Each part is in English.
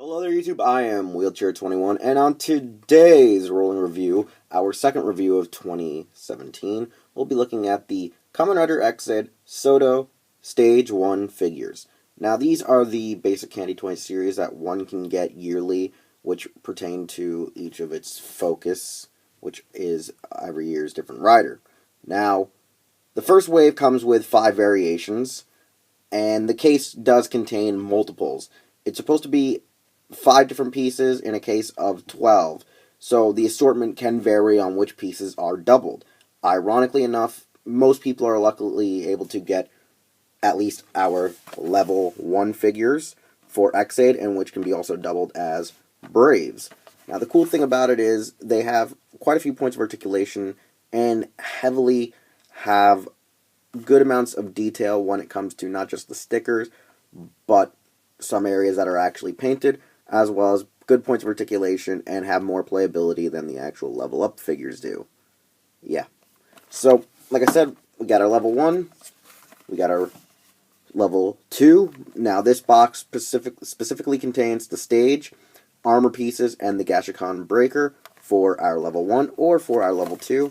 Hello there YouTube, I am Wheelchair21, and on today's rolling review, our second review of 2017, we'll be looking at the Kamen Rider Ex-Aid Soto Stage 1 figures. Now these are the basic candy toy series that one can get yearly, which pertain to each of its focus, which is every year's different rider. Now, the first wave comes with 5 variations, and the case does contain multiples. It's supposed to be 5 different pieces in a case of 12, so the assortment can vary on which pieces are doubled. Ironically enough, most people are luckily able to get at least our level 1 figures for Ex-Aid, and which can be also doubled as Braves. Now the cool thing about it is they have quite a few points of articulation and heavily have good amounts of detail when it comes to not just the stickers, but some areas that are actually painted, as well as good points of articulation and have more playability than the actual level up figures do. Yeah. So, like I said, we got our level 1, we got our level 2. Now this box specifically contains the stage, armor pieces, and the Gashikon breaker for our level 1 or for our level 2.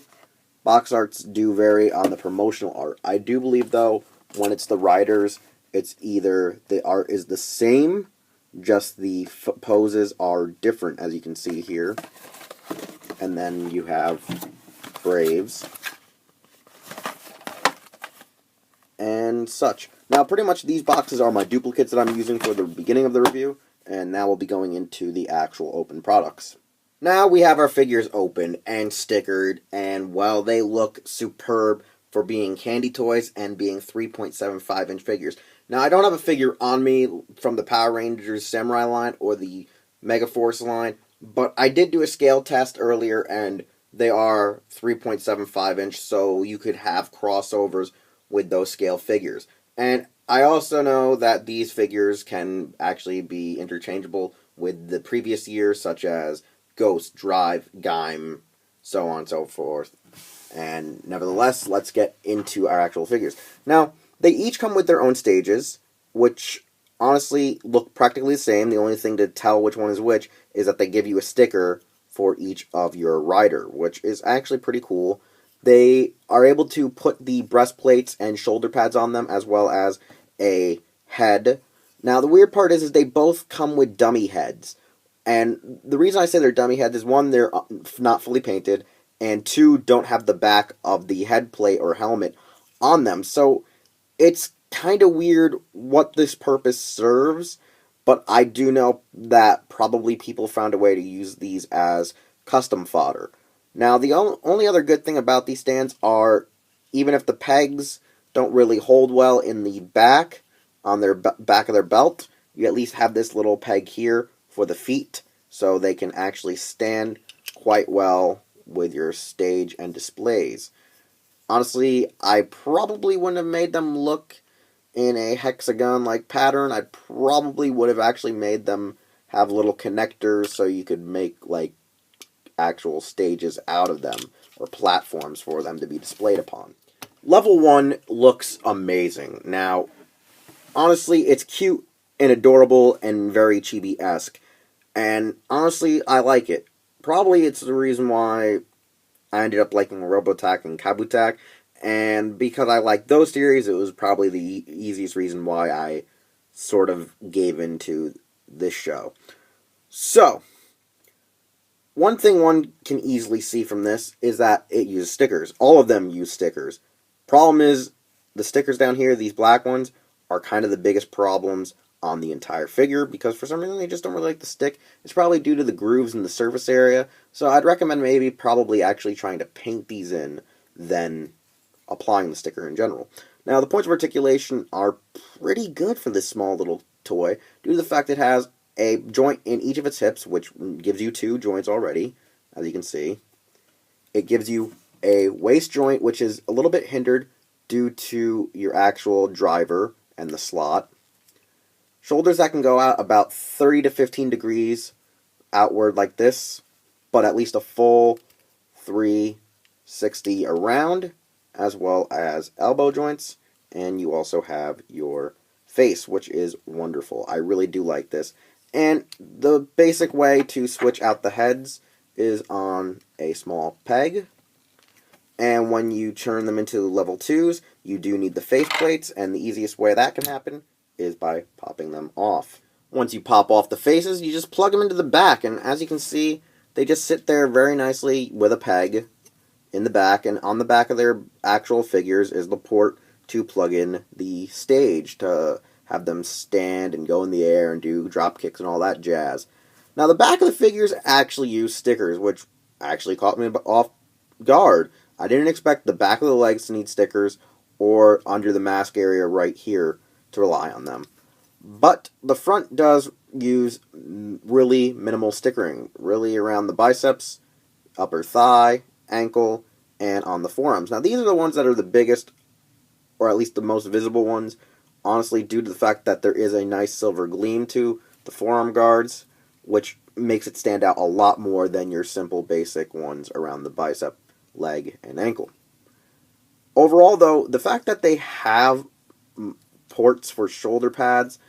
Box arts do vary on the promotional art. I do believe, though, when it's the riders, it's either the art is the same, just the poses are different, as you can see here. And then you have Braves and such. Now, pretty much these boxes are my duplicates that I'm using for the beginning of the review, and now we'll be going into the actual open products. Now we have our figures open and stickered, and well, they look superb for being candy toys and being 3.75-inch figures. Now, I don't have a figure on me from the Power Rangers Samurai line or the Mega Force line, but I did do a scale test earlier, and they are 3.75-inch, so you could have crossovers with those scale figures. And I also know that these figures can actually be interchangeable with the previous years, such as Ghost, Drive, Gaim, so on and so forth. And nevertheless, let's get into our actual figures. Now, they each come with their own stages, which honestly look practically the same. The only thing to tell which one is which is that they give you a sticker for each of your rider, which is actually pretty cool. They are able to put the breastplates and shoulder pads on them, as well as a head. Now, the weird part is they both come with dummy heads. And the reason I say they're dummy heads is, one, they're not fully painted, and 2, don't have the back of the head plate or helmet on them. So it's kind of weird what this purpose serves, but I do know that probably people found a way to use these as custom fodder. Now, the only other good thing about these stands are, even if the pegs don't really hold well in the back, on their back of their belt, you at least have this little peg here for the feet, so they can actually stand quite well with your stage and displays. Honestly, I probably wouldn't have made them look in a hexagon-like pattern. I probably would have actually made them have little connectors so you could make, like, actual stages out of them, or platforms for them to be displayed upon. Level 1 looks amazing. Now, honestly, it's cute and adorable and very chibi-esque. And honestly, I like it. Probably it's the reason why I ended up liking Robotac and Kabutac, and because I like those series, it was probably the easiest reason why I sort of gave into this show. So, one thing one can easily see from this is that it uses stickers. All of them use stickers. Problem is, the stickers down here, these black ones, are kind of the biggest problems on the entire figure, because for some reason they just don't really like to stick. It's probably due to the grooves in the surface area, so I'd recommend probably actually trying to paint these in than applying the sticker in general. Now, the points of articulation are pretty good for this small little toy, due to the fact it has a joint in each of its hips, which gives you 2 joints already, as you can see. It gives you a waist joint, which is a little bit hindered due to your actual driver and the slot. Shoulders that can go out about 30 to 15 degrees outward like this, but at least a full 360 around, as well as elbow joints, and you also have your face, which is wonderful. I really do like this, And the basic way to switch out the heads is on a small peg. And when you turn them into level 2s, you do need the face plates, and the easiest way that can happen is by popping them off. Once you pop off the faces, you just plug them into the back, and as you can see, they just sit there very nicely with a peg in the back, and on the back of their actual figures is the port to plug in the stage to have them stand and go in the air and do drop kicks and all that jazz. Now, the back of the figures actually use stickers, which actually caught me off guard. I didn't expect the back of the legs to need stickers, or under the mask area right here to rely on them. But the front does use really minimal stickering, really around the biceps, upper thigh, ankle, and on the forearms. Now, these are the ones that are the biggest, or at least the most visible ones, honestly, due to the fact that there is a nice silver gleam to the forearm guards, which makes it stand out a lot more than your simple basic ones around the bicep, leg, and ankle. Overall, though, the fact that they have ports for shoulder pads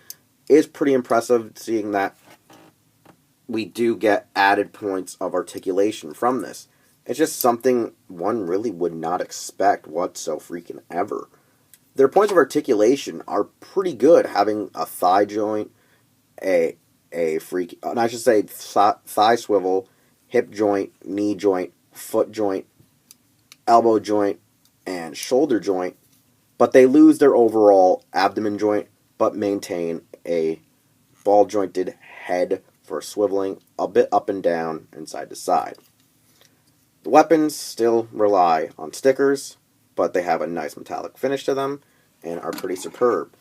is pretty impressive, seeing that we do get added points of articulation from this. It's just something one really would not expect whatsoever ever. Their points of articulation are pretty good, having a thigh joint, thigh swivel, hip joint, knee joint, foot joint, elbow joint, and shoulder joint, but they lose their overall abdomen joint, but maintain a ball-jointed head for swiveling a bit up and down and side to side. The weapons still rely on stickers, but they have a nice metallic finish to them and are pretty superb.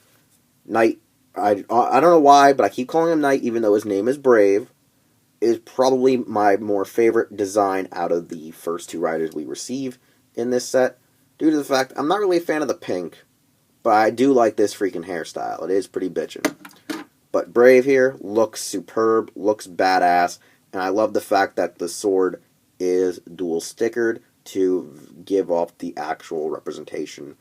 Knight, I don't know why, but I keep calling him Knight even though his name is Brave, is probably my more favorite design out of the first two riders we receive in this set, due to the fact I'm not really a fan of the pink, but I do like this freaking hairstyle. It is pretty bitchin'. But Brave here looks superb, looks badass, and I love the fact that the sword is dual stickered to give off the actual representation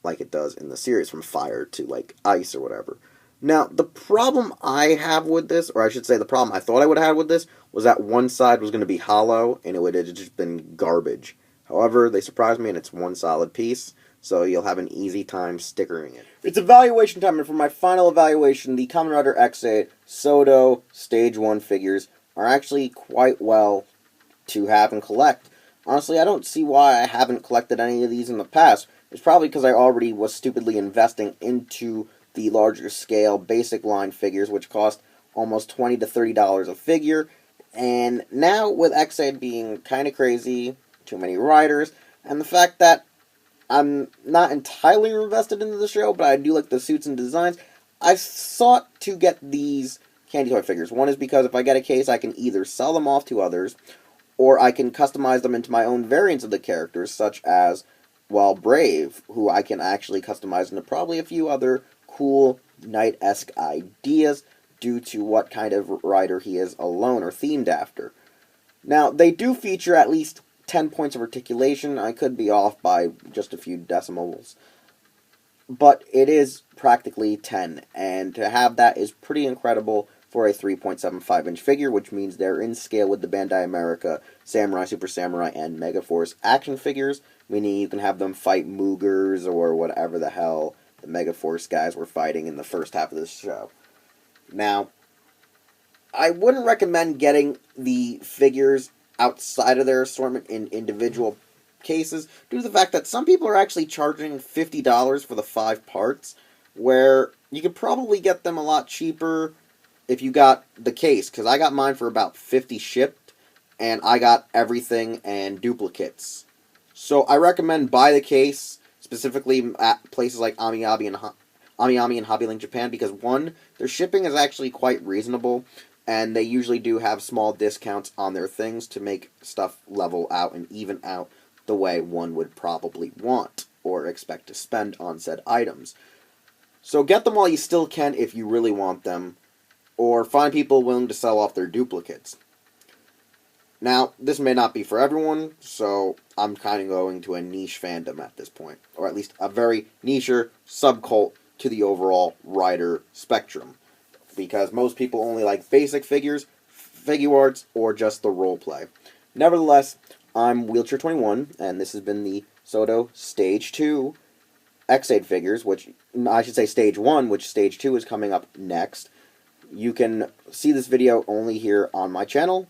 like it does in the series, from fire to like ice or whatever. Now, the problem I have with this, or I should say the problem I thought I would have had with this, was that one side was going to be hollow and it would have just been garbage. However, they surprised me and it's one solid piece, so you'll have an easy time stickering it. It's evaluation time, and for my final evaluation, the Kamen Rider Ex-Aid Soto Stage 1 figures are actually quite well to have and collect. Honestly, I don't see why I haven't collected any of these in the past. It's probably because I already was stupidly investing into the larger scale basic line figures, which cost almost $20 to $30 a figure. And now with Ex-Aid being kind of crazy, too many riders, and the fact that I'm not entirely invested into the show, but I do like the suits and designs, I sought to get these candy toy figures. One is because if I get a case, I can either sell them off to others, or I can customize them into my own variants of the characters, such as, well, Brave, who I can actually customize into probably a few other cool Knight-esque ideas due to what kind of rider he is alone or themed after. Now, they do feature at least 10 points of articulation. I could be off by just a few decimals, but it is practically 10, and to have that is pretty incredible for a 3.75-inch figure, which means they're in scale with the Bandai America Samurai, Super Samurai, and Megaforce action figures, meaning you can have them fight Moogers or whatever the hell the Megaforce guys were fighting in the first half of this show. Now, I wouldn't recommend getting the figures outside of their assortment in individual cases, due to the fact that some people are actually charging $50 for the 5 parts, where you could probably get them a lot cheaper if you got the case, because I got mine for about $50 shipped, and I got everything and duplicates. So I recommend buy the case, specifically at places like Ami-Ami and Hobbylink Japan, because one, their shipping is actually quite reasonable, and they usually do have small discounts on their things to make stuff level out and even out the way one would probably want or expect to spend on said items. So get them while you still can if you really want them, or find people willing to sell off their duplicates. Now, this may not be for everyone, so I'm kind of going to a niche fandom at this point, or at least a very niche subcult to the overall rider spectrum. because most people only like basic figures, figure arts, or just the role play. Nevertheless, I'm Wheelchair21, and this has been the Soto Stage 2 Ex-Aid figures, which, I should say Stage 1, which Stage 2 is coming up next. You can see this video only here on my channel,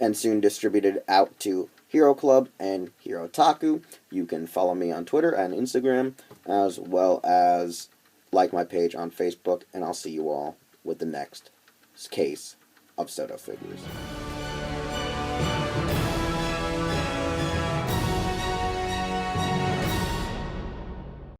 and soon distributed out to Hero Club and Hero Taku. You can follow me on Twitter and Instagram, as well as like my page on Facebook, and I'll see you all with the next case of Soto figures.